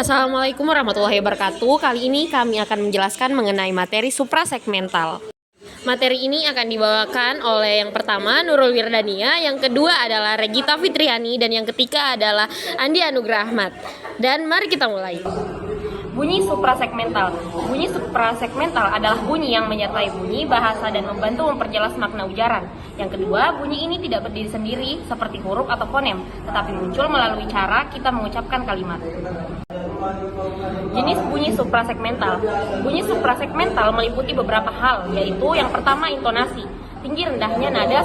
Assalamualaikum warahmatullahi wabarakatuh. Kali ini kami akan menjelaskan mengenai materi suprasegmental. Materi ini akan dibawakan oleh yang pertama Nurul Wirdania, yang kedua adalah Regita Fitriani, dan yang ketiga adalah Andi Anugrah Ahmad. Dan mari kita mulai. Bunyi suprasegmental. Bunyi suprasegmental adalah bunyi yang menyertai bunyi, bahasa, dan membantu memperjelas makna ujaran. Yang kedua, bunyi ini tidak berdiri sendiri seperti huruf atau fonem, tetapi muncul melalui cara kita mengucapkan kalimat. Jenis bunyi suprasegmental. Bunyi suprasegmental meliputi beberapa hal, yaitu yang pertama intonasi, tinggi rendahnya nada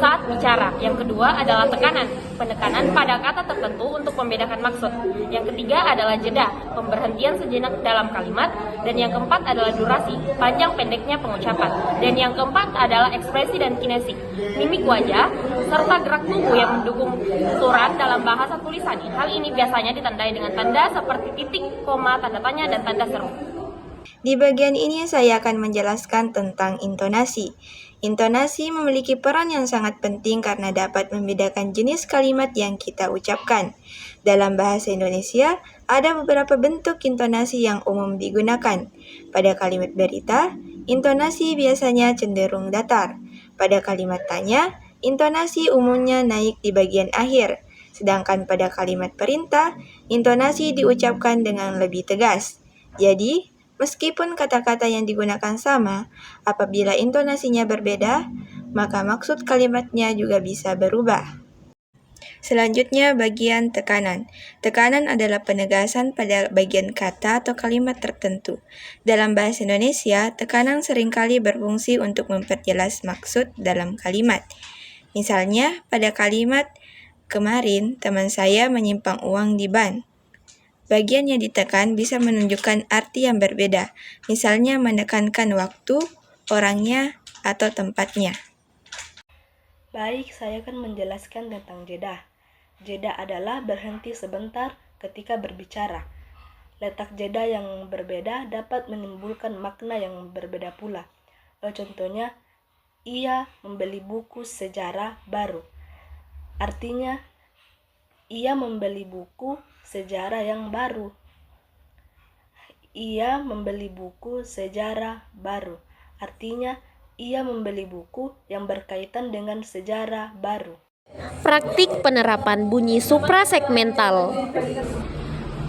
saat bicara. Yang kedua adalah tekanan, penekanan pada kata tertentu untuk membedakan maksud. Yang ketiga adalah jeda, pemberhentian sejenak dalam kalimat. Dan yang keempat adalah durasi, panjang pendeknya pengucapan. Dan yang keempat adalah ekspresi dan kinesis, mimik wajah, serta gerak tubuh yang mendukung tuturan dalam bahasa tulisan. Hal ini biasanya ditandai dengan tanda seperti titik, koma, tanda tanya, dan tanda seru. Di bagian ini saya akan menjelaskan tentang intonasi. Intonasi memiliki peran yang sangat penting karena dapat membedakan jenis kalimat yang kita ucapkan. Dalam bahasa Indonesia, ada beberapa bentuk intonasi yang umum digunakan. Pada kalimat berita, intonasi biasanya cenderung datar. Pada kalimat tanya, intonasi umumnya naik di bagian akhir. Sedangkan pada kalimat perintah, intonasi diucapkan dengan lebih tegas. Jadi, meskipun kata-kata yang digunakan sama, apabila intonasinya berbeda, maka maksud kalimatnya juga bisa berubah. Selanjutnya, bagian tekanan. Tekanan adalah penegasan pada bagian kata atau kalimat tertentu. Dalam bahasa Indonesia, tekanan seringkali berfungsi untuk memperjelas maksud dalam kalimat. Misalnya, pada kalimat, "Kemarin teman saya menyimpang uang di bank." Bagian yang ditekan bisa menunjukkan arti yang berbeda, misalnya menekankan waktu, orangnya, atau tempatnya. Baik, saya akan menjelaskan tentang jeda. Jeda adalah berhenti sebentar ketika berbicara. Letak jeda yang berbeda dapat menimbulkan makna yang berbeda pula. Contohnya, ia membeli buku sejarah baru. Artinya, ia membeli buku sejarah yang baru. Ia membeli buku sejarah baru. Artinya, ia membeli buku yang berkaitan dengan sejarah baru. Praktik penerapan bunyi suprasegmental.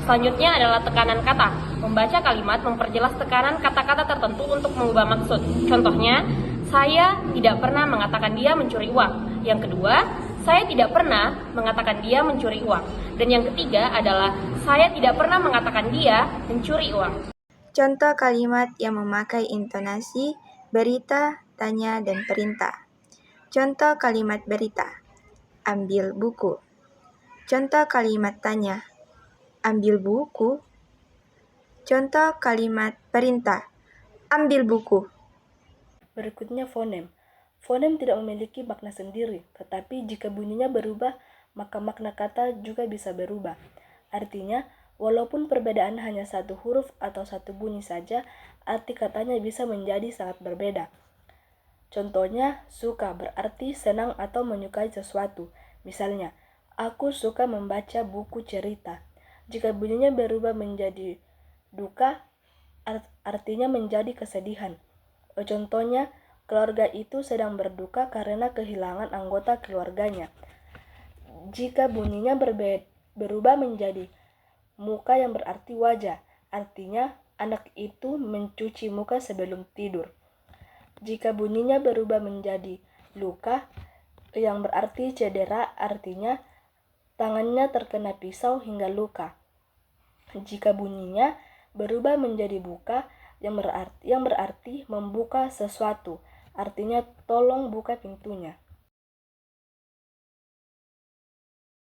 Selanjutnya adalah tekanan kata. Membaca kalimat memperjelas tekanan kata-kata tertentu untuk mengubah maksud. Contohnya, saya tidak pernah mengatakan dia mencuri uang. Yang kedua, saya tidak pernah mengatakan dia mencuri uang. Dan yang ketiga adalah saya tidak pernah mengatakan dia mencuri uang. Contoh kalimat yang memakai intonasi berita, tanya, dan perintah. Contoh kalimat berita, ambil buku. Contoh kalimat tanya, ambil buku. Contoh kalimat perintah, ambil buku. Berikutnya fonem. Fonem tidak memiliki makna sendiri, tetapi jika bunyinya berubah, maka makna kata juga bisa berubah. Artinya, walaupun perbedaan hanya satu huruf atau satu bunyi saja, arti katanya bisa menjadi sangat berbeda. Contohnya, suka berarti senang atau menyukai sesuatu. Misalnya, aku suka membaca buku cerita. Jika bunyinya berubah menjadi duka, artinya menjadi kesedihan. Contohnya, keluarga itu sedang berduka karena kehilangan anggota keluarganya. Jika bunyinya berubah menjadi muka yang berarti wajah, artinya anak itu mencuci muka sebelum tidur. Jika bunyinya berubah menjadi luka yang berarti cedera, artinya tangannya terkena pisau hingga luka. Jika bunyinya berubah menjadi buka yang berarti membuka sesuatu, artinya tolong buka pintunya.